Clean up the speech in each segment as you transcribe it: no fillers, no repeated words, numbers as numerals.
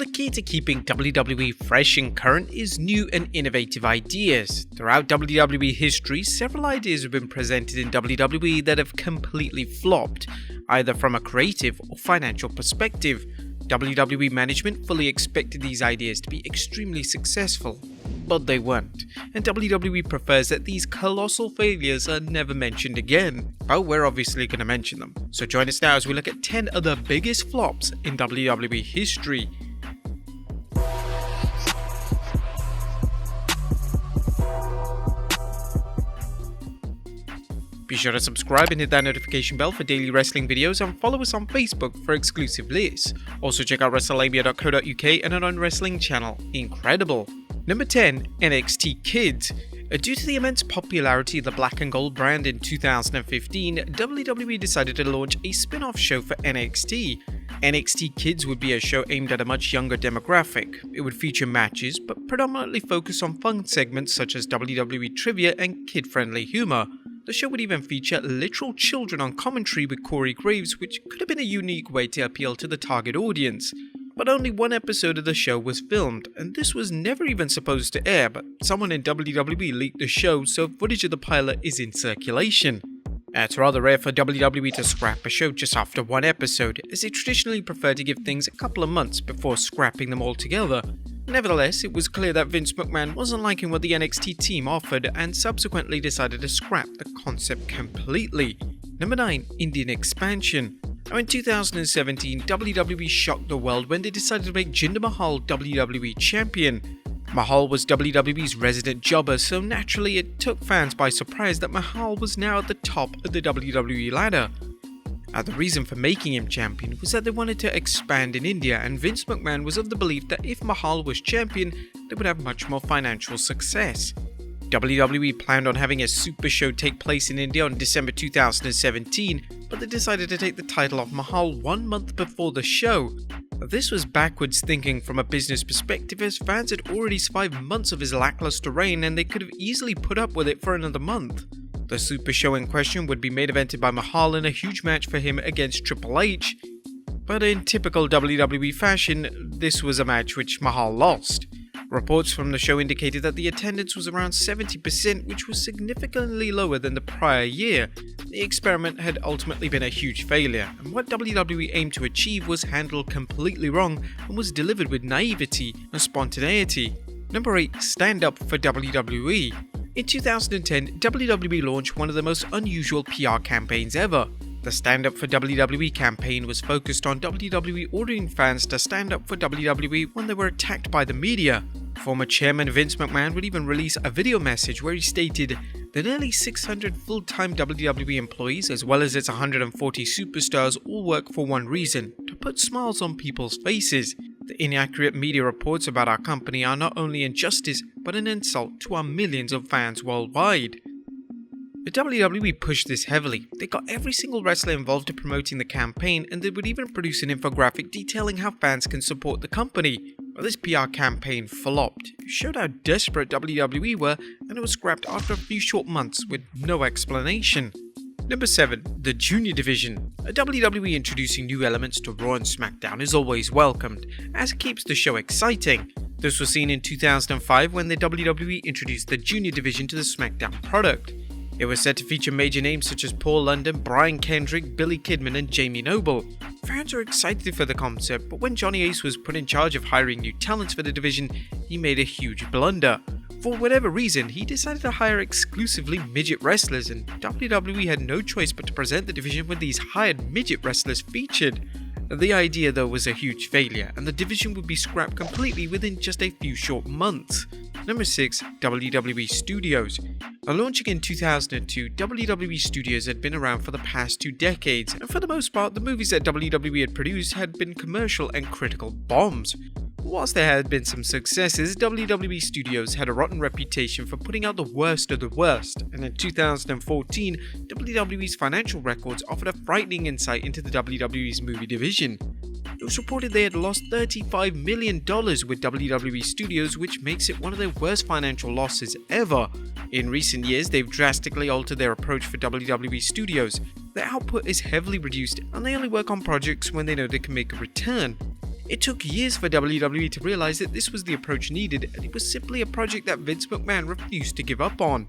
The key to keeping WWE fresh and current is new and innovative ideas. Throughout WWE history, several ideas have been presented in WWE that have completely flopped, either from a creative or financial perspective. WWE management fully expected these ideas to be extremely successful, but they weren't, and WWE prefers that these colossal failures are never mentioned again. But we're obviously going to mention them, so join us now as we look at 10 of the biggest flops in WWE history. Be sure to subscribe and hit that notification bell for daily wrestling videos and follow us on Facebook for exclusive lists. Also check out Wrestlelamia.co.uk and our own wrestling channel. Incredible! Number 10. NXT Kids. Due to the immense popularity of the black and gold brand in 2015, WWE decided to launch a spin-off show for NXT. NXT Kids would be a show aimed at a much younger demographic. It would feature matches, but predominantly focus on fun segments such as WWE trivia and kid-friendly humor. The show would even feature literal children on commentary with Corey Graves, which could have been a unique way to appeal to the target audience. But only one episode of the show was filmed, and this was never even supposed to air, but someone in WWE leaked the show, so footage of the pilot is in circulation. It's rather rare for WWE to scrap a show just after one episode, as they traditionally prefer to give things a couple of months before scrapping them altogether. Nevertheless, it was clear that Vince McMahon wasn't liking what the NXT team offered and subsequently decided to scrap the concept completely. Number 9. Indian expansion. Now in 2017, WWE shocked the world when they decided to make Jinder Mahal WWE Champion. Mahal was WWE's resident jobber, so naturally it took fans by surprise that Mahal was now at the top of the WWE ladder. The reason for making him champion was that they wanted to expand in India, and Vince McMahon was of the belief that if Mahal was champion, they would have much more financial success. WWE planned on having a super show take place in India on December 2017, but they decided to take the title off Mahal 1 month before the show. This was backwards thinking from a business perspective, as fans had already survived months of his lackluster reign and they could have easily put up with it for another month. The super show in question would be main evented by Mahal in a huge match for him against Triple H, but in typical WWE fashion, this was a match which Mahal lost. Reports from the show indicated that the attendance was around 70%, which was significantly lower than the prior year. The experiment had ultimately been a huge failure, and what WWE aimed to achieve was handled completely wrong and was delivered with naivety and spontaneity. Number 8. Stand Up for WWE. In 2010, WWE launched one of the most unusual PR campaigns ever. The Stand Up for WWE campaign was focused on WWE ordering fans to stand up for WWE when they were attacked by the media. Former chairman Vince McMahon would even release a video message where he stated, "The nearly 600 full-time WWE employees, as well as its 140 superstars, all work for one reason: to put smiles on people's faces. The inaccurate media reports about our company are not only injustice, but an insult to our millions of fans worldwide." The WWE pushed this heavily. They got every single wrestler involved in promoting the campaign, and they would even produce an infographic detailing how fans can support the company. But this PR campaign flopped. It showed how desperate WWE were, and it was scrapped after a few short months with no explanation. Number 7. The Junior Division. WWE introducing new elements to Raw and SmackDown is always welcomed, as it keeps the show exciting. This was seen in 2005 when the WWE introduced the Junior Division to the SmackDown product. It was set to feature major names such as Paul London, Brian Kendrick, Billy Kidman and Jamie Noble. Fans were excited for the concept, but when Johnny Ace was put in charge of hiring new talents for the division, he made a huge blunder. For whatever reason, he decided to hire exclusively midget wrestlers, and WWE had no choice but to present the division with these hired midget wrestlers featured. The idea though was a huge failure, and the division would be scrapped completely within just a few short months. Number 6. WWE Studios. Launching in 2002, WWE Studios had been around for the past 2 decades, and for the most part, the movies that WWE had produced had been commercial and critical bombs. Whilst there had been some successes, WWE Studios had a rotten reputation for putting out the worst of the worst, and in 2014, WWE's financial records offered a frightening insight into the WWE's movie division. It was reported they had lost $35 million with WWE Studios, which makes it one of their worst financial losses ever. In recent years, they've drastically altered their approach for WWE Studios. Their output is heavily reduced, and they only work on projects when they know they can make a return. It took years for WWE to realize that this was the approach needed, and it was simply a project that Vince McMahon refused to give up on.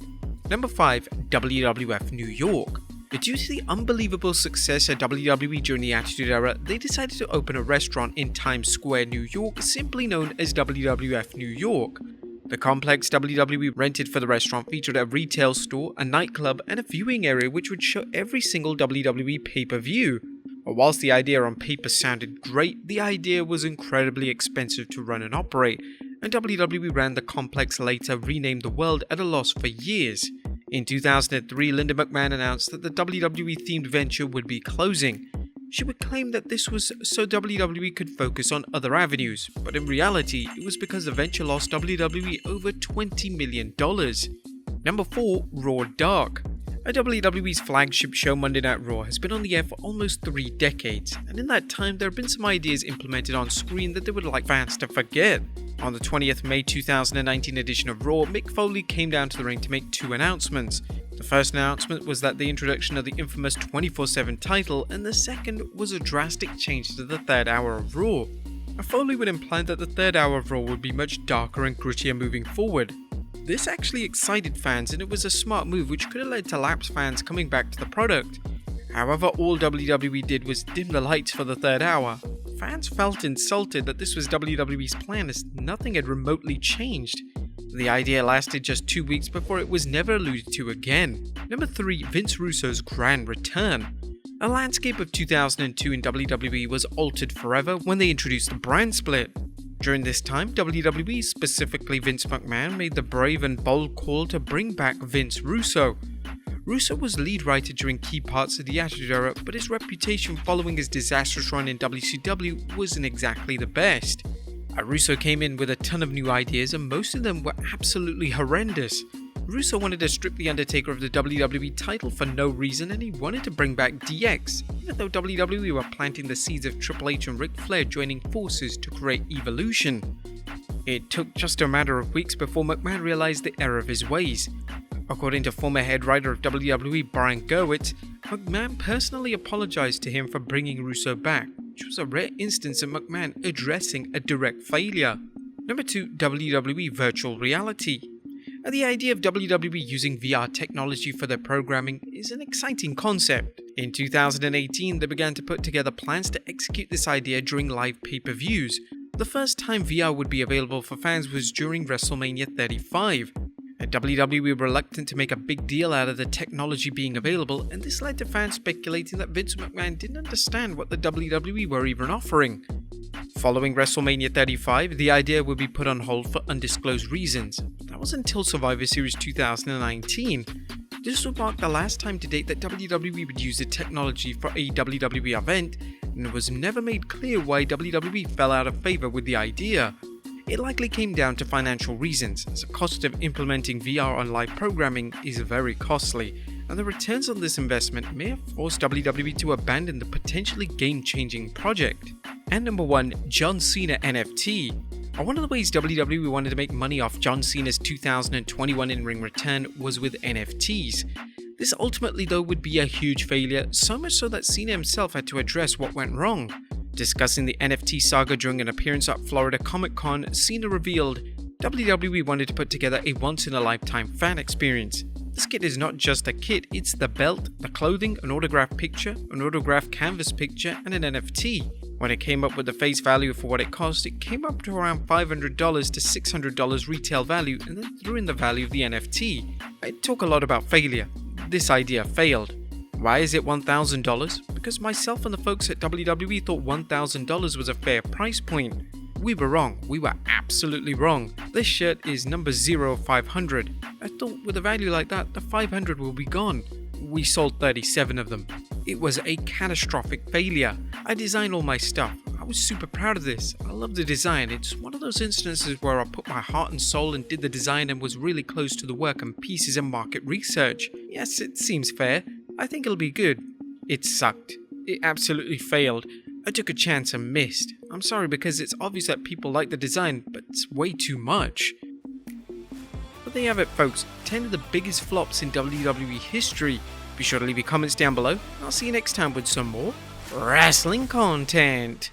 Number 5. WWF New York. Due to the unbelievable success at WWE during the Attitude Era, they decided to open a restaurant in Times Square, New York, simply known as WWF New York. The complex WWE rented for the restaurant featured a retail store, a nightclub, and a viewing area which would show every single WWE pay-per-view. But whilst the idea on paper sounded great, the idea was incredibly expensive to run and operate, and WWE ran the complex later renamed the world at a loss for years. In 2003, Linda McMahon announced that the WWE-themed venture would be closing. She would claim that this was so WWE could focus on other avenues, but in reality, it was because the venture lost WWE over $20 million. Number 4. Raw Dark. WWE's flagship show Monday Night Raw has been on the air for almost 3 decades, and in that time there have been some ideas implemented on screen that they would like fans to forget. On the 20th May 2019 edition of Raw, Mick Foley came down to the ring to make 2 announcements. The first announcement was that the introduction of the infamous 24/7 title, and the second was a drastic change to the third hour of Raw. Foley would imply that the third hour of Raw would be much darker and grittier moving forward. This actually excited fans, and it was a smart move which could have led to lapsed fans coming back to the product. However, all WWE did was dim the lights for the third hour. Fans felt insulted that this was WWE's plan, as nothing had remotely changed. The idea lasted just 2 weeks before it was never alluded to again. Number 3. Vince Russo's grand return. The landscape of 2002 in WWE was altered forever when they introduced the brand split. During this time, WWE, specifically Vince McMahon, made the brave and bold call to bring back Vince Russo. Russo was lead writer during key parts of the Attitude Era, but his reputation following his disastrous run in WCW wasn't exactly the best. Russo came in with a ton of new ideas, and most of them were absolutely horrendous. Russo wanted to strip The Undertaker of the WWE title for no reason, and he wanted to bring back DX, even though WWE were planting the seeds of Triple H and Ric Flair joining forces to create Evolution. It took just a matter of weeks before McMahon realized the error of his ways. According to former head writer of WWE Brian Gewirtz, McMahon personally apologized to him for bringing Russo back, which was a rare instance of McMahon addressing a direct failure. Number 2. WWE Virtual Reality. The idea of WWE using VR technology for their programming is an exciting concept. In 2018, they began to put together plans to execute this idea during live pay-per-views. The first time VR would be available for fans was during WrestleMania 35. WWE were reluctant to make a big deal out of the technology being available, and this led to fans speculating that Vince McMahon didn't understand what the WWE were even offering. Following WrestleMania 35, the idea would be put on hold for undisclosed reasons. That was until Survivor Series 2019. This would mark the last time to date that WWE would use the technology for a WWE event, and it was never made clear why WWE fell out of favor with the idea. It likely came down to financial reasons, as the cost of implementing VR on live programming is very costly, and the returns on this investment may have forced WWE to abandon the potentially game-changing project. And number 1. John Cena NFT. One of the ways WWE wanted to make money off John Cena's 2021 in-ring return was with NFTs. This ultimately though would be a huge failure, so much so that Cena himself had to address what went wrong. Discussing the NFT saga during an appearance at Florida Comic Con, Cena revealed, WWE wanted to put together a once-in-a-lifetime fan experience. This kit is not just a kit, it's the belt, the clothing, an autographed picture, an autographed canvas picture, and an NFT. When it came up with the face value for what it cost, it came up to around $500 to $600 retail value, and then threw in the value of the NFT. I talk a lot about failure. This idea failed. Why is it $1,000? Because myself and the folks at WWE thought $1,000 was a fair price point. We were wrong. We were absolutely wrong. This shirt is number 0500. I thought with a value like that, the 500 will be gone. We sold 37 of them. It was a catastrophic failure. I designed all my stuff. I was super proud of this. I love the design. It's one of those instances where I put my heart and soul and did the design and was really close to the work and pieces and market research. Yes, it seems fair. I think it'll be good. It sucked. It absolutely failed. I took a chance and missed. I'm sorry because it's obvious that people like the design, but it's way too much. But there you have it folks, 10 of the biggest flops in WWE history. Be sure to leave your comments down below. I'll see you next time with some more wrestling content.